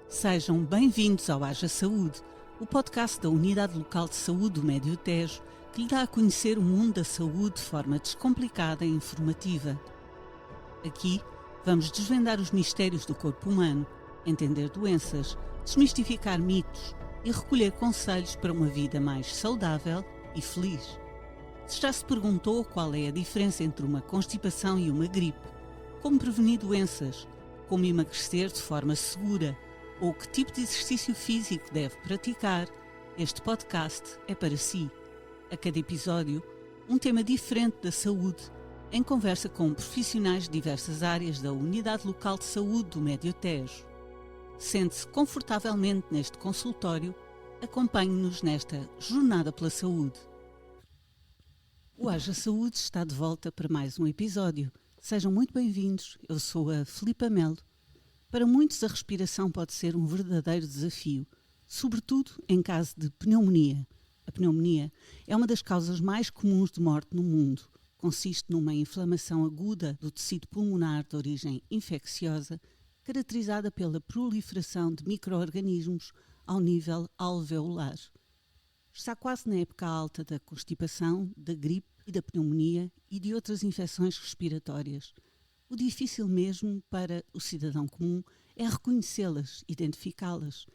Sejam bem-vindos ao Haja Saúde, o podcast da Unidade Local de Saúde do Médio Tejo, que lhe dá a conhecer o mundo da saúde de forma descomplicada e informativa. Aqui vamos desvendar os mistérios do corpo humano, entender doenças, desmistificar mitos e recolher conselhos para uma vida mais saudável e feliz. Se já se perguntou qual é a diferença entre uma constipação e uma gripe, como prevenir doenças, como emagrecer de forma segura, ou que tipo de exercício físico deve praticar, este podcast é para si. A cada episódio, um tema diferente da saúde, em conversa com profissionais de diversas áreas da Unidade Local de Saúde do Médio Tejo. Sente-se confortavelmente neste consultório, acompanhe-nos nesta jornada pela saúde. O Haja Saúde está de volta para mais um episódio. Sejam muito bem-vindos, eu sou a Filipa Melo. Para muitos a respiração pode ser um verdadeiro desafio, sobretudo em caso de pneumonia. A pneumonia é uma das causas mais comuns de morte no mundo. Consiste numa inflamação aguda do tecido pulmonar de origem infecciosa, caracterizada pela proliferação de micro-organismos ao nível alveolar. Está quase na época alta da constipação, da gripe e da pneumonia e de outras infecções respiratórias. O difícil mesmo para o cidadão comum é reconhecê-las, identificá-las.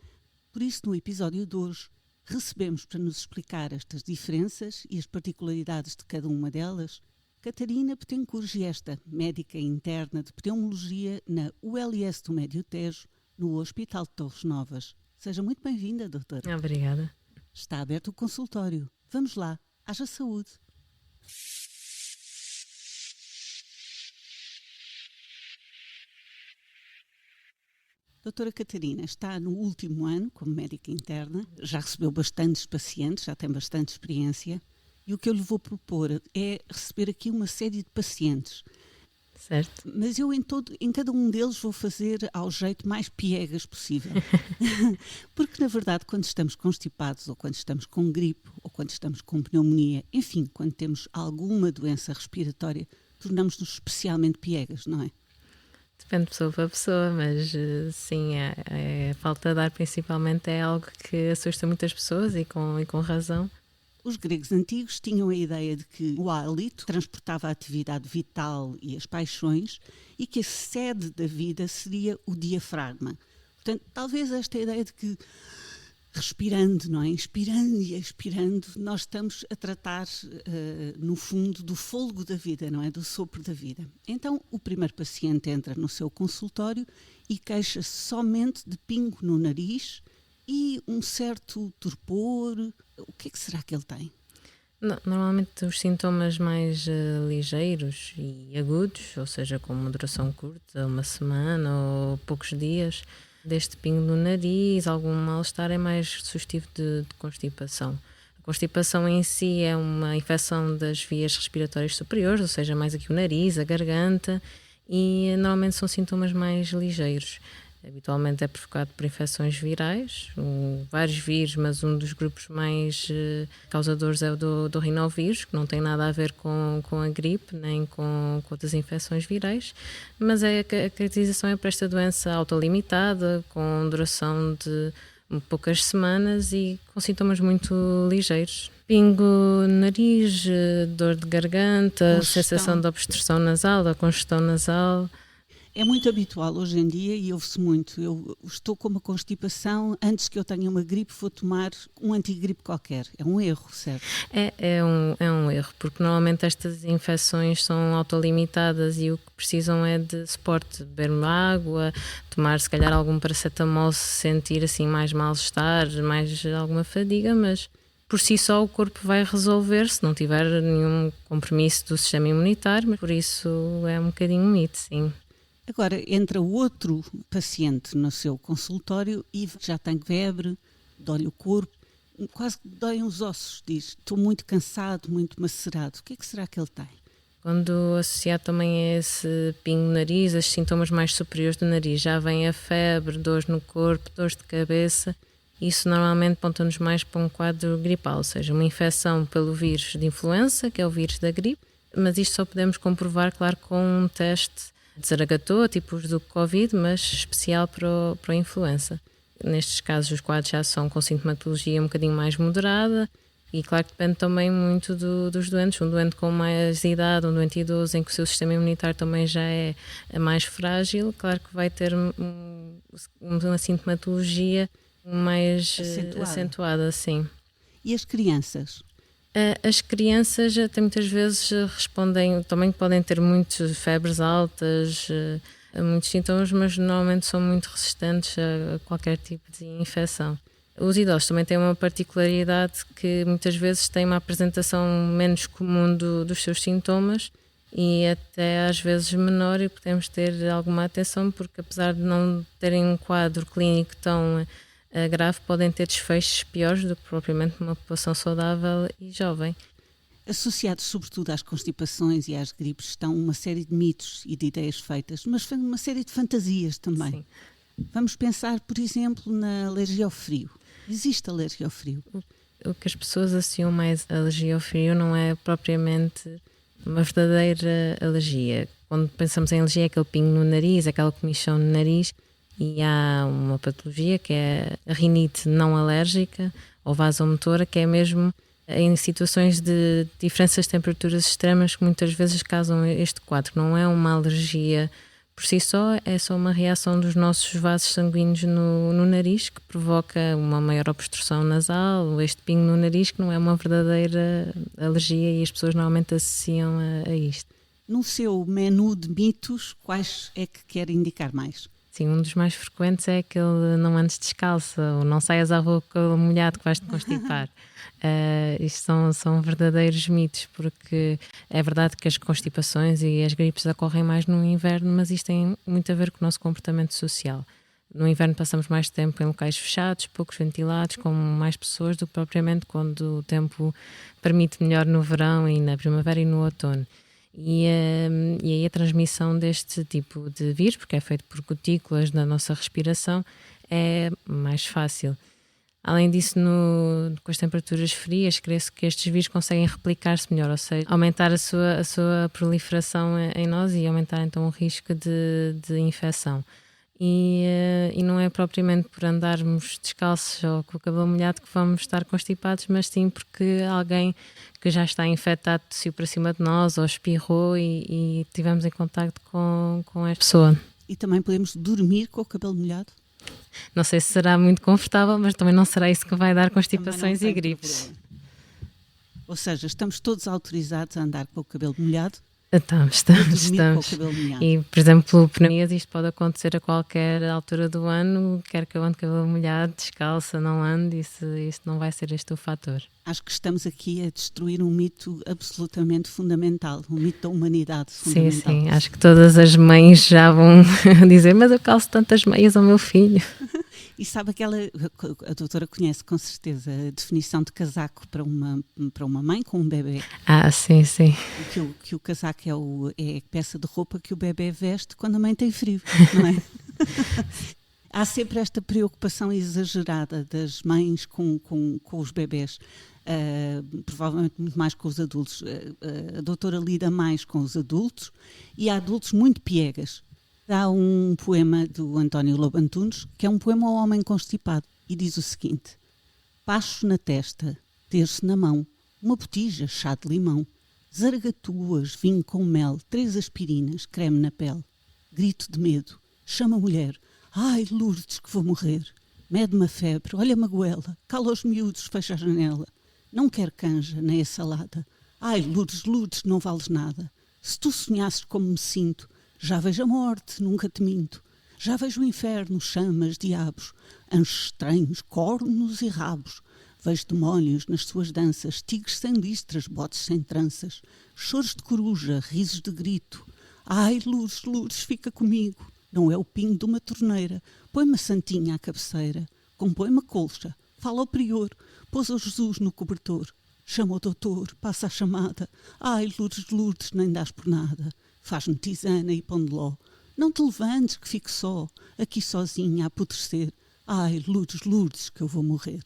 Por isso, no episódio de hoje, recebemos para nos explicar estas diferenças e as particularidades de cada uma delas, Catarina Betancourt Giesta, médica interna de pneumologia na ULS do Médio Tejo, no Hospital de Torres Novas. Seja muito bem-vinda, doutora. Obrigada. Está aberto o consultório. Vamos lá. Haja saúde. Doutora Catarina está no último ano como médica interna, já recebeu bastantes pacientes, já tem bastante experiência e o que eu lhe vou propor é receber aqui uma série de pacientes. Certo. Mas eu em cada um deles vou fazer ao jeito mais piegas possível. Porque na verdade quando estamos constipados ou quando estamos com gripe ou quando estamos com pneumonia, enfim, quando temos alguma doença respiratória, tornamos-nos especialmente piegas, não é? Depende de pessoa para pessoa, mas sim, a falta de ar principalmente é algo que assusta muitas pessoas e com razão. Os gregos antigos tinham a ideia de que o hálito transportava a atividade vital e as paixões e que a sede da vida seria o diafragma. Portanto, talvez esta ideia de que respirando, não é? Inspirando e expirando, nós estamos a tratar, no fundo, do fôlego da vida, não é? Do sopro da vida. Então, o primeiro paciente entra no seu consultório e queixa-se somente de pingo no nariz e um certo torpor. O que é que será que ele tem? Normalmente os sintomas mais ligeiros e agudos, ou seja, com uma duração curta, uma semana ou poucos dias, deste pingo no nariz, algum mal-estar, é mais sugestivo de constipação. A constipação em si é uma infecção das vias respiratórias superiores, ou seja, mais aqui o nariz, a garganta, e normalmente são sintomas mais ligeiros. Habitualmente é provocado por infecções virais, vários vírus, mas um dos grupos mais causadores é o do rinovírus, que não tem nada a ver com a gripe, nem com outras infecções virais, mas a caracterização é para esta doença autolimitada, com duração de poucas semanas e com sintomas muito ligeiros. Pingo no nariz, dor de garganta, sensação de obstrução nasal, da congestão nasal. É muito habitual hoje em dia e ouve-se muito. Eu estou com uma constipação, antes que eu tenha uma gripe vou tomar um antigripe qualquer. É um erro, certo? É um erro, porque normalmente estas infecções são autolimitadas e o que precisam é de suporte, beber água, tomar se calhar algum paracetamol se sentir assim mais mal-estar, mais alguma fadiga, mas por si só o corpo vai resolver se não tiver nenhum compromisso do sistema imunitário, mas por isso é um bocadinho um mito, sim. Agora, entra outro paciente no seu consultório e já tem febre, dói o corpo, quase que doem os ossos, diz, estou muito cansado, muito macerado. O que é que será que ele tem? Quando associado também a esse pingo no nariz, os sintomas mais superiores do nariz, já vem a febre, dores no corpo, dores de cabeça, isso normalmente aponta-nos mais para um quadro gripal, ou seja, uma infecção pelo vírus de influenza, que é o vírus da gripe, mas isto só podemos comprovar, claro, com um teste de Zaragatua, tipos do Covid, mas especial para a influenza. Nestes casos os quadros já são com sintomatologia um bocadinho mais moderada. E claro que depende também muito dos doentes. Um doente com mais idade, um doente idoso, em que o seu sistema imunitário também já é mais frágil, claro que vai ter uma sintomatologia mais acentuada, sim. E as crianças? As crianças até muitas vezes respondem, também podem ter muitas febres altas, muitos sintomas, mas normalmente são muito resistentes a qualquer tipo de infecção. Os idosos também têm uma particularidade que muitas vezes têm uma apresentação menos comum dos seus sintomas e até às vezes menor, e podemos ter alguma atenção porque apesar de não terem um quadro clínico tão grave, podem ter desfechos piores do que propriamente uma população saudável e jovem. Associados sobretudo às constipações e às gripes estão uma série de mitos e de ideias feitas, mas uma série de fantasias também. Sim. Vamos pensar, por exemplo, na alergia ao frio. Existe alergia ao frio? O que as pessoas associam mais à alergia ao frio não é propriamente uma verdadeira alergia. Quando pensamos em alergia é aquele pingo no nariz, aquela comichão no nariz, e há uma patologia que é a rinite não alérgica ou vasomotora, que é mesmo em situações de diferenças de temperaturas extremas que muitas vezes causam este quadro. Não é uma alergia por si só, é só uma reação dos nossos vasos sanguíneos no nariz que provoca uma maior obstrução nasal, este pingo no nariz, que não é uma verdadeira alergia e as pessoas normalmente associam a isto. No seu menu de mitos, quais é que quer indicar mais? Sim, um dos mais frequentes é aquele não andes descalça ou não saias à rua com o molhado que vais-te constipar. Isto são verdadeiros mitos, porque é verdade que as constipações e as gripes ocorrem mais no inverno, mas isto tem muito a ver com o nosso comportamento social. No inverno passamos mais tempo em locais fechados, poucos ventilados, com mais pessoas do que propriamente quando o tempo permite melhor no verão e na primavera e no outono. E aí a transmissão deste tipo de vírus, porque é feito por gotículas na nossa respiração, é mais fácil. Além disso, com as temperaturas frias, crê-se que estes vírus conseguem replicar-se melhor, ou seja, aumentar a sua proliferação em nós e aumentar então o risco de infecção. E não é propriamente por andarmos descalços ou com o cabelo molhado que vamos estar constipados, mas sim porque alguém que já está infectado tossiu para cima de nós ou espirrou e tivemos em contacto com esta pessoa. E também podemos dormir com o cabelo molhado? Não sei se será muito confortável, mas também não será isso que vai dar constipações e gripes. Ou seja, estamos todos autorizados a andar com o cabelo molhado? Estamos. E, por exemplo, pneumonias, isto pode acontecer a qualquer altura do ano, quer que eu ande cabelo molhado, descalça, não ande, isso não vai ser este o fator. Acho que estamos aqui a destruir um mito absolutamente fundamental, um mito da humanidade fundamental. Sim, acho que todas as mães já vão dizer, mas eu calço tantas meias ao meu filho. E sabe a doutora conhece com certeza a definição de casaco para uma mãe com um bebê. Sim. Que o casaco é a peça de roupa que o bebê veste quando a mãe tem frio, não é? Há sempre esta preocupação exagerada das mães com os bebés, provavelmente muito mais com os adultos. A doutora lida mais com os adultos e há adultos muito piegas. Há um poema do António Lobo Antunes, que é um poema ao homem constipado, e diz o seguinte: pacho na testa, terço na mão, uma botija, chá de limão, zaragatuas, vinho com mel, 3 aspirinas, creme na pele. Grito de medo, chama a mulher, ai, Lourdes, que vou morrer. Mede-me a febre, olha-me a goela, cala os miúdos, fecha a janela. Não quero canja, nem a salada. Ai, Lourdes, não vales nada. Se tu sonhasses como me sinto, já vejo a morte, nunca te minto. Já vejo o inferno, chamas, diabos, anjos estranhos, cornos e rabos. Vejo demónios nas suas danças, tigres sem listras, botes sem tranças, choros de coruja, risos de grito. Ai, Lourdes, fica comigo. Não é o pingo de uma torneira. Põe-me a santinha à cabeceira. Compõe-me a colcha. Fala ao prior. Pôs o Jesus no cobertor. Chama o doutor, passa a chamada. Ai, Lourdes, nem dás por nada. Faz-me tisana e pão de ló. Não te levantes, que fico só, aqui sozinha a apodrecer. Ai, Lourdes, que eu vou morrer.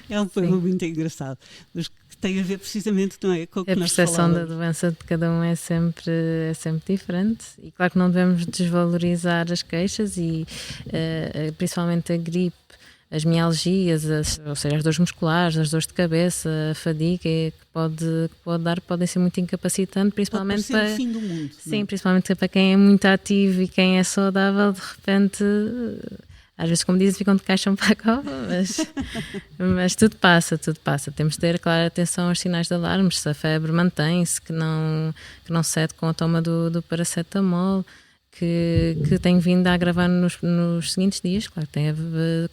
É um poema muito engraçado, mas que que tem a ver precisamente, não é, com o que A nós percepção da falávamos. doença de cada um é sempre diferente, e claro que não devemos desvalorizar as queixas e principalmente a gripe, as mialgias, ou seja, as dores musculares, as dores de cabeça, a fadiga que pode dar, podem ser muito incapacitantes, principalmente Pode parecer o fim do mundo. Sim, principalmente para quem é muito ativo e quem é saudável, de repente, às vezes, como dizem, ficam de caixão para a cova, mas tudo passa. Temos de ter, claro, atenção aos sinais de alarme, se a febre mantém-se, que não cede com a toma do paracetamol, que tem vindo a agravar nos seguintes dias. Claro, tem a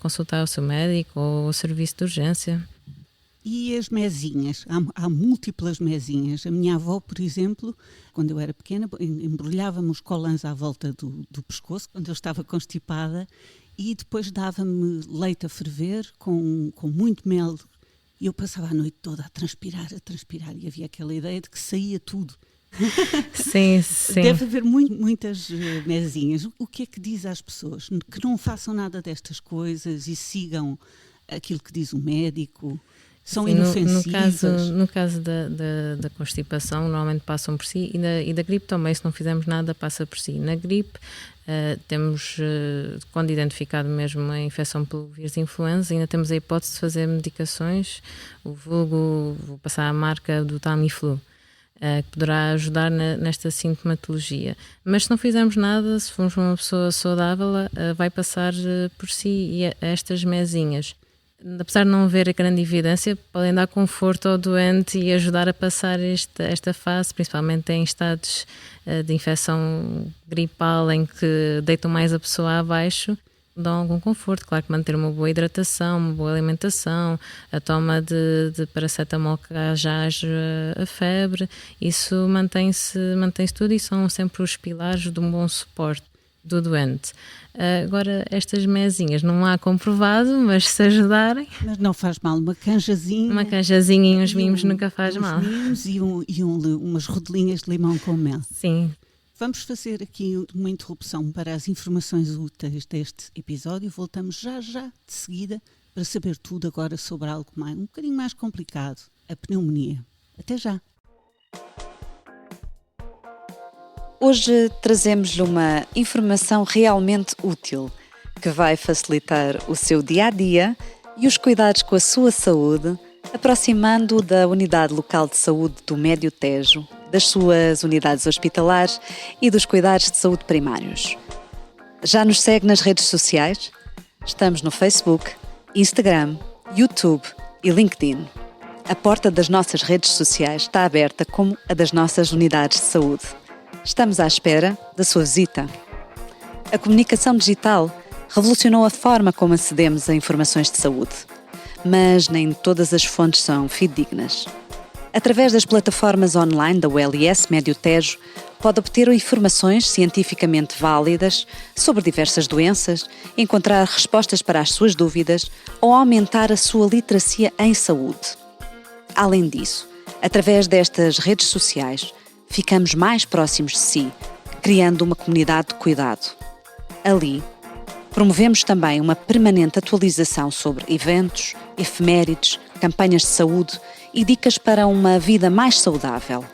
consultar o seu médico ou o serviço de urgência. E as mesinhas? Há múltiplas mesinhas. A minha avó, por exemplo, quando eu era pequena, embrulhava-me os colãs à volta do pescoço, quando eu estava constipada, e depois dava-me leite a ferver com muito mel. E eu passava a noite toda a transpirar, e havia aquela ideia de que saía tudo. Sim. Deve haver muitas mesinhas. O que é que diz às pessoas? Que não façam nada destas coisas e sigam aquilo que diz o médico? São inofensivas? No caso da constipação, normalmente passam por si, e da gripe também, se não fizermos nada, passa por si. Na gripe, temos, quando identificado mesmo a infecção pelo vírus de influenza, ainda temos a hipótese de fazer medicações, vou passar a marca do Tamiflu, que poderá ajudar nesta sintomatologia. Mas se não fizermos nada, se formos uma pessoa saudável, vai passar por si e estas mesinhas. Apesar de não haver a grande evidência, podem dar conforto ao doente e ajudar a passar esta fase, principalmente em estados de infecção gripal, em que deitam mais a pessoa abaixo, dão algum conforto. Claro que manter uma boa hidratação, uma boa alimentação, a toma de paracetamol que já age a febre, isso mantém-se tudo, e são sempre os pilares de um bom suporte do doente. Agora, estas mesinhas não há comprovado, mas se ajudarem... Mas não faz mal, uma canjazinha... Uma canjazinha e uns mimos nunca faz mal. Uns mimos e umas rodelinhas de limão com mel. Sim. Vamos fazer aqui uma interrupção para as informações úteis deste episódio. Voltamos já de seguida para saber tudo agora sobre algo um bocadinho mais complicado, a pneumonia. Até já! Hoje trazemos-lhe uma informação realmente útil que vai facilitar o seu dia-a-dia e os cuidados com a sua saúde, aproximando-o da Unidade Local de Saúde do Médio Tejo, das suas unidades hospitalares e dos cuidados de saúde primários. Já nos segue nas redes sociais? Estamos no Facebook, Instagram, YouTube e LinkedIn. A porta das nossas redes sociais está aberta como a das nossas unidades de saúde. Estamos à espera da sua visita. A comunicação digital revolucionou a forma como acedemos a informações de saúde, mas nem todas as fontes são fidedignas. Através das plataformas online da ULS Médio Tejo, pode obter informações cientificamente válidas sobre diversas doenças, encontrar respostas para as suas dúvidas ou aumentar a sua literacia em saúde. Além disso, através destas redes sociais, ficamos mais próximos de si, criando uma comunidade de cuidado. Ali, promovemos também uma permanente atualização sobre eventos, efemérides, campanhas de saúde e dicas para uma vida mais saudável.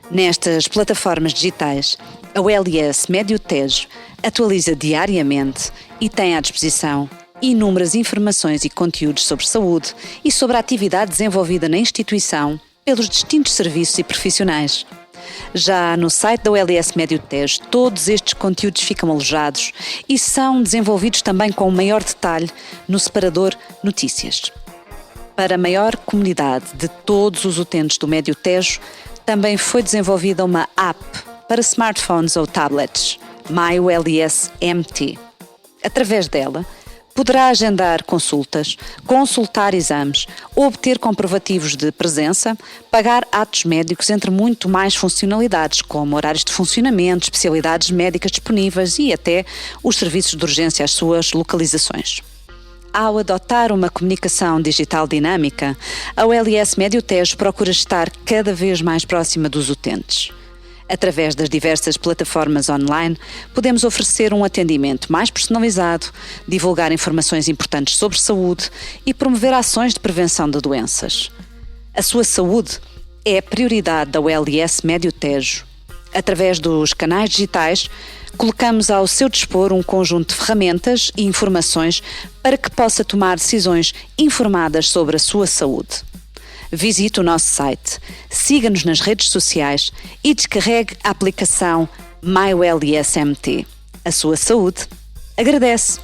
Nestas plataformas digitais, a ULS Médio Tejo atualiza diariamente e tem à disposição inúmeras informações e conteúdos sobre saúde e sobre a atividade desenvolvida na instituição pelos distintos serviços e profissionais. Já no site da ULS Médio Tejo, todos estes conteúdos ficam alojados e são desenvolvidos também com maior detalhe no separador Notícias. Para a maior comunidade de todos os utentes do Médio Tejo, também foi desenvolvida uma app para smartphones ou tablets, MyULS MT. Através dela, poderá agendar consultas, consultar exames, obter comprovativos de presença, pagar atos médicos, entre muito mais funcionalidades, como horários de funcionamento, especialidades médicas disponíveis e até os serviços de urgência às suas localizações. Ao adotar uma comunicação digital dinâmica, a ULS Médio Tejo procura estar cada vez mais próxima dos utentes. Através das diversas plataformas online, podemos oferecer um atendimento mais personalizado, divulgar informações importantes sobre saúde e promover ações de prevenção de doenças. A sua saúde é a prioridade da ULS Médio Tejo. Através dos canais digitais, colocamos ao seu dispor um conjunto de ferramentas e informações para que possa tomar decisões informadas sobre a sua saúde. Visite o nosso site, siga-nos nas redes sociais e descarregue a aplicação MyWellSMT. A sua saúde agradece!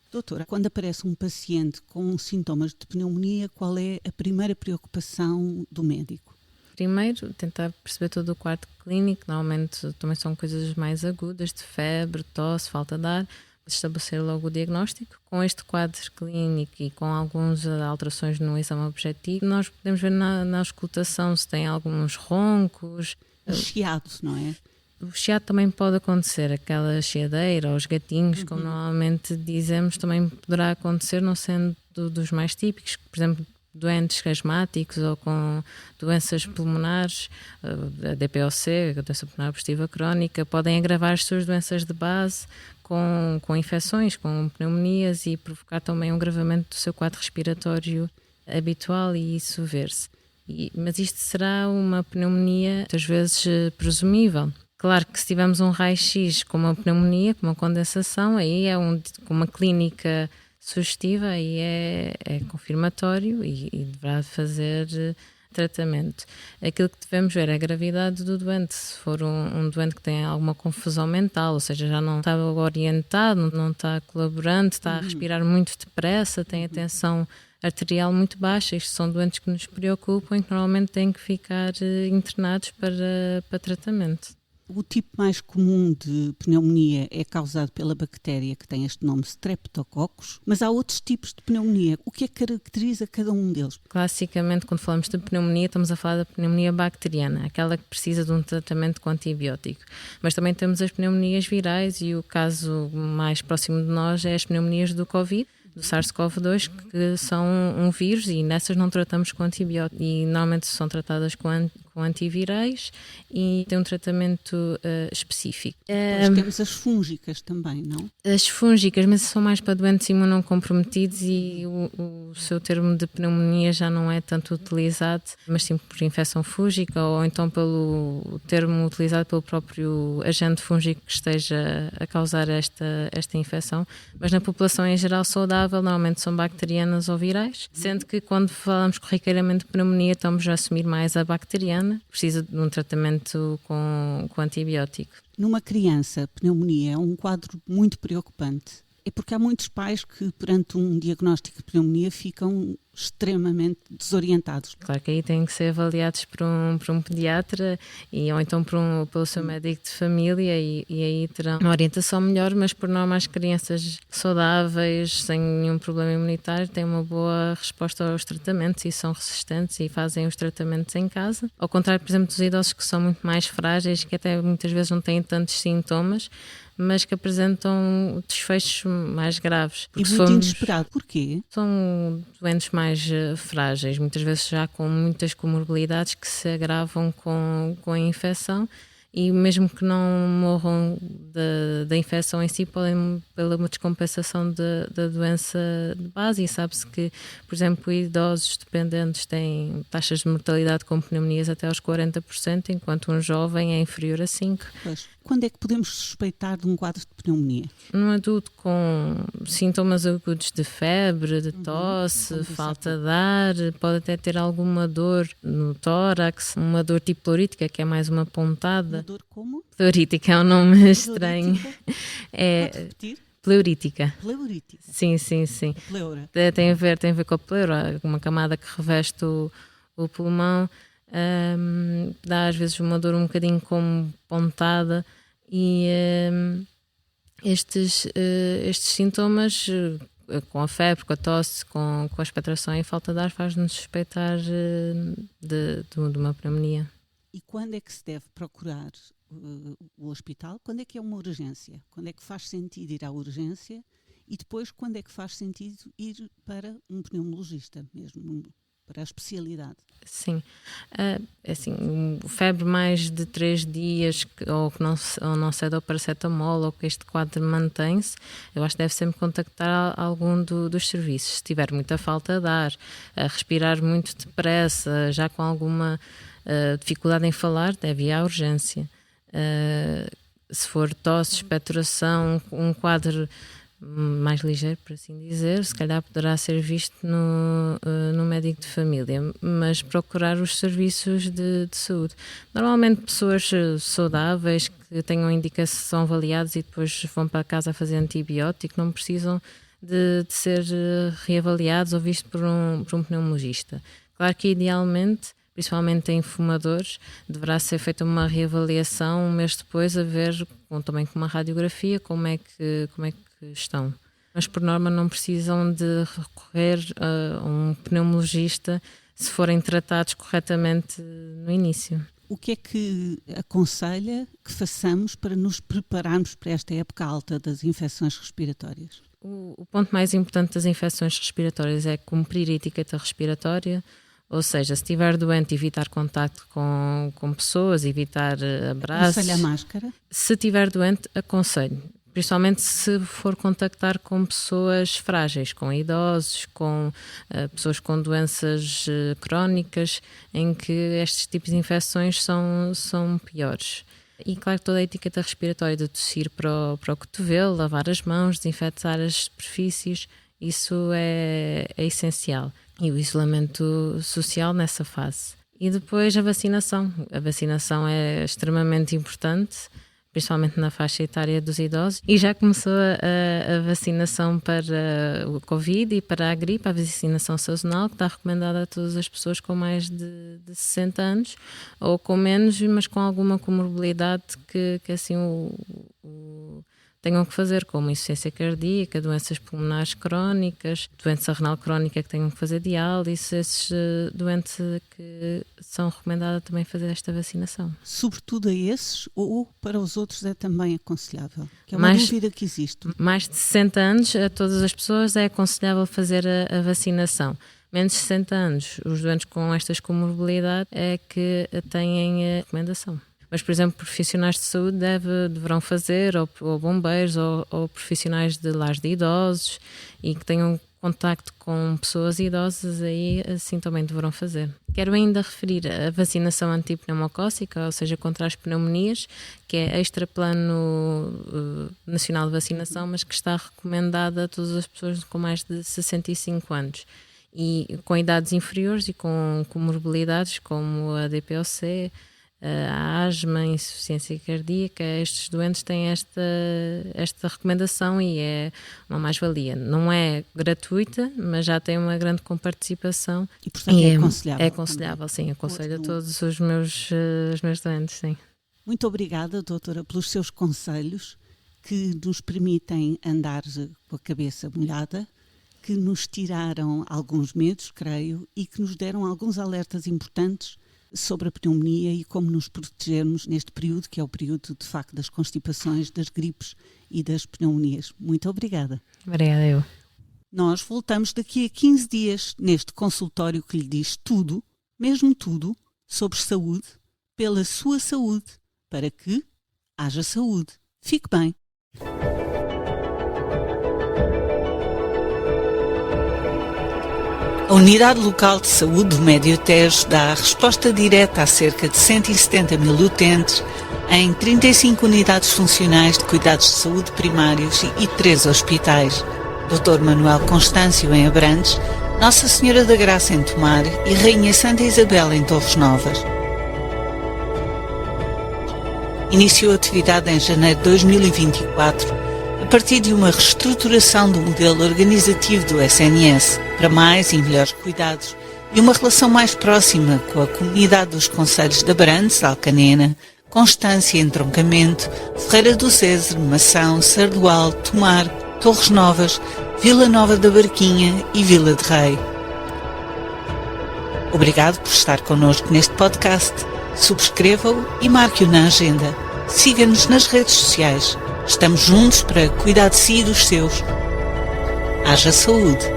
Doutora, quando aparece um paciente com sintomas de pneumonia, qual é a primeira preocupação do médico? Primeiro, tentar perceber todo o quadro clínico. Normalmente também são coisas mais agudas, de febre, tosse, falta de ar. Estabelecer logo o diagnóstico. Com este quadro clínico e com algumas alterações no exame objetivo, nós podemos ver na auscultação se tem alguns roncos. O chiado, não é? O chiado também pode acontecer, aquela chiadeira, ou os gatinhos, como normalmente dizemos, também poderá acontecer, não sendo dos mais típicos, por exemplo, doentes asmáticos ou com doenças pulmonares, a DPOC, a doença pulmonar obstrutiva crónica, podem agravar as suas doenças de base com infecções, com pneumonias e provocar também um agravamento do seu quadro respiratório habitual e isso ver-se. Mas isto será uma pneumonia, muitas vezes, presumível. Claro que se tivermos um raio-x com uma pneumonia, com uma condensação, aí é com uma clínica sugestiva, aí é confirmatório e deverá fazer tratamento. Aquilo que devemos ver é a gravidade do doente. Se for um doente que tem alguma confusão mental, ou seja, já não está orientado, não está colaborando, está a respirar muito depressa, tem a tensão arterial muito baixa, estes são doentes que nos preocupam e que normalmente têm que ficar internados para tratamento. O tipo mais comum de pneumonia é causado pela bactéria que tem este nome Streptococcus, mas há outros tipos de pneumonia. O que é que caracteriza cada um deles? Classicamente, quando falamos de pneumonia, estamos a falar da pneumonia bacteriana, aquela que precisa de um tratamento com antibiótico. Mas também temos as pneumonias virais e o caso mais próximo de nós é as pneumonias do Covid, do SARS-CoV-2, que são um vírus e nessas não tratamos com antibiótico e normalmente são tratadas com antivirais e tem um tratamento específico. Depois temos as fúngicas também, não? As fúngicas, mas são mais para doentes imunocomprometidos e o seu termo de pneumonia já não é tanto utilizado, mas sim por infecção fúngica ou então pelo termo utilizado pelo próprio agente fúngico que esteja a causar esta infecção. Mas na população em geral saudável, normalmente são bacterianas ou virais, sendo que quando falamos corriqueiramente de pneumonia estamos a assumir mais a bacteriana, precisa de um tratamento com antibiótico. Numa criança, pneumonia é um quadro muito preocupante. É porque há muitos pais que, perante um diagnóstico de pneumonia, ficam extremamente desorientados. Claro que aí têm que ser avaliados por um pediatra ou então pelo seu médico de família e aí terão uma orientação melhor, mas por norma as crianças saudáveis, sem nenhum problema imunitário, têm uma boa resposta aos tratamentos e são resistentes e fazem os tratamentos em casa. Ao contrário, por exemplo, dos idosos que são muito mais frágeis, que até muitas vezes não têm tantos sintomas, mas que apresentam desfechos mais graves. E muito inesperado. Porquê? São doentes mais frágeis, muitas vezes já com muitas comorbilidades que se agravam com a infecção e mesmo que não morram da infecção em si, podem pela descompensação da doença de base e sabe-se que, por exemplo, idosos dependentes têm taxas de mortalidade com pneumonias até aos 40%, enquanto um jovem é inferior a 5%. Pois. Quando é que podemos suspeitar de um quadro de pneumonia? Num adulto com sintomas agudos de febre, de tosse, falta de ar, pode até ter alguma dor no tórax, uma dor tipo pleurítica, que é mais uma pontada. Uma dor como? Pleurítica é um nome estranho. Pode repetir? Pleurítica. Pleurítica. Sim. Pleura. Tem a ver com a pleura, uma camada que reveste o pulmão. Dá às vezes uma dor um bocadinho como pontada e estes sintomas com a febre, com a tosse, com a expectoração e a falta de ar faz-nos suspeitar de uma pneumonia. E quando é que se deve procurar o hospital? Quando é que é uma urgência? Quando é que faz sentido ir à urgência? E depois, quando é que faz sentido ir para um pneumologista mesmo? para a especialidade? Sim, assim, febre mais de 3 dias ou que não cede ao paracetamol ou que este quadro mantém-se, eu acho que deve sempre contactar algum dos serviços. Se tiver muita falta de ar, a respirar muito depressa, já com alguma dificuldade em falar, deve ir à urgência. Se for tosse, expectoração, um quadro mais ligeiro, por assim dizer, se calhar poderá ser visto no médico de família, mas procurar os serviços de saúde. Normalmente pessoas saudáveis que tenham indicação, são avaliadas e depois vão para casa a fazer antibiótico, não precisam de ser reavaliados ou vistos por um pneumologista. Claro que idealmente, principalmente em fumadores, deverá ser feita uma reavaliação um mês depois, a ver também com uma radiografia como é que estão. Mas por norma não precisam de recorrer a um pneumologista se forem tratados corretamente no início. O que é que aconselha que façamos para nos prepararmos para esta época alta das infecções respiratórias? O ponto mais importante das infecções respiratórias é cumprir a etiqueta respiratória, ou seja, se estiver doente, evitar contacto com pessoas, evitar abraços. Aconselha a máscara? Se estiver doente, aconselho. Principalmente se for contactar com pessoas frágeis, com idosos, com pessoas com doenças crónicas, em que estes tipos de infecções são piores. E claro, toda a etiqueta respiratória de tossir para o cotovelo, lavar as mãos, desinfetar as superfícies, isso é essencial. E o isolamento social nessa fase. E depois a vacinação. A vacinação é extremamente importante, principalmente na faixa etária dos idosos, e já começou a vacinação para o Covid e para a gripe, a vacinação sazonal, que está recomendada a todas as pessoas com mais de 60 anos, ou com menos, mas com alguma comorbilidade que assim tenham que fazer, como insuficiência cardíaca, doenças pulmonares crónicas, doença renal crónica que tenham que fazer diálise, esses doentes que são recomendados também fazer esta vacinação. Sobretudo a esses ou para os outros é também aconselhável? Que é uma dúvida que existe. Mais de 60 anos, a todas as pessoas é aconselhável fazer a vacinação. Menos de 60 anos, os doentes com estas comorbilidades é que têm a recomendação. Mas, por exemplo, profissionais de saúde deverão fazer, ou bombeiros, ou profissionais de lares de idosos e que tenham contacto com pessoas idosas, aí assim também deverão fazer. Quero ainda referir a vacinação antipneumocócica, ou seja, contra as pneumonias, que é extra plano nacional de vacinação, mas que está recomendada a todas as pessoas com mais de 65 anos. E com idades inferiores e com comorbilidades como a DPOC, a asma, a insuficiência cardíaca, estes doentes têm esta recomendação e é uma mais-valia. Não é gratuita, mas já tem uma grande comparticipação. E, portanto, é aconselhável. É aconselhável, sim. Aconselho a todos os meus doentes, sim. Muito obrigada, doutora, pelos seus conselhos que nos permitem andar com a cabeça molhada, que nos tiraram alguns medos, creio, e que nos deram alguns alertas importantes sobre a pneumonia e como nos protegermos neste período, que é o período, de facto, das constipações, das gripes e das pneumonias. Muito obrigada. Obrigada, eu. Nós voltamos daqui a 15 dias neste consultório que lhe diz tudo, mesmo tudo, sobre saúde, pela sua saúde, para que haja saúde. Fique bem. A Unidade Local de Saúde do Médio Tejo dá a resposta direta a cerca de 170 mil utentes em 35 unidades funcionais de cuidados de saúde primários e 3 hospitais. Dr. Manuel Constâncio em Abrantes, Nossa Senhora da Graça em Tomar e Rainha Santa Isabel em Torres Novas. Iniciou atividade em janeiro de 2024 a partir de uma reestruturação do modelo organizativo do SNS para mais e melhores cuidados e uma relação mais próxima com a comunidade dos concelhos de Abrantes, Alcanena, Constância, Entroncamento, Ferreira do César, Mação, Sardual, Tomar, Torres Novas, Vila Nova da Barquinha e Vila de Rei. Obrigado por estar connosco neste podcast. Subscreva-o e marque-o na agenda. Siga-nos nas redes sociais. Estamos juntos para cuidar de si e dos seus. Haja saúde.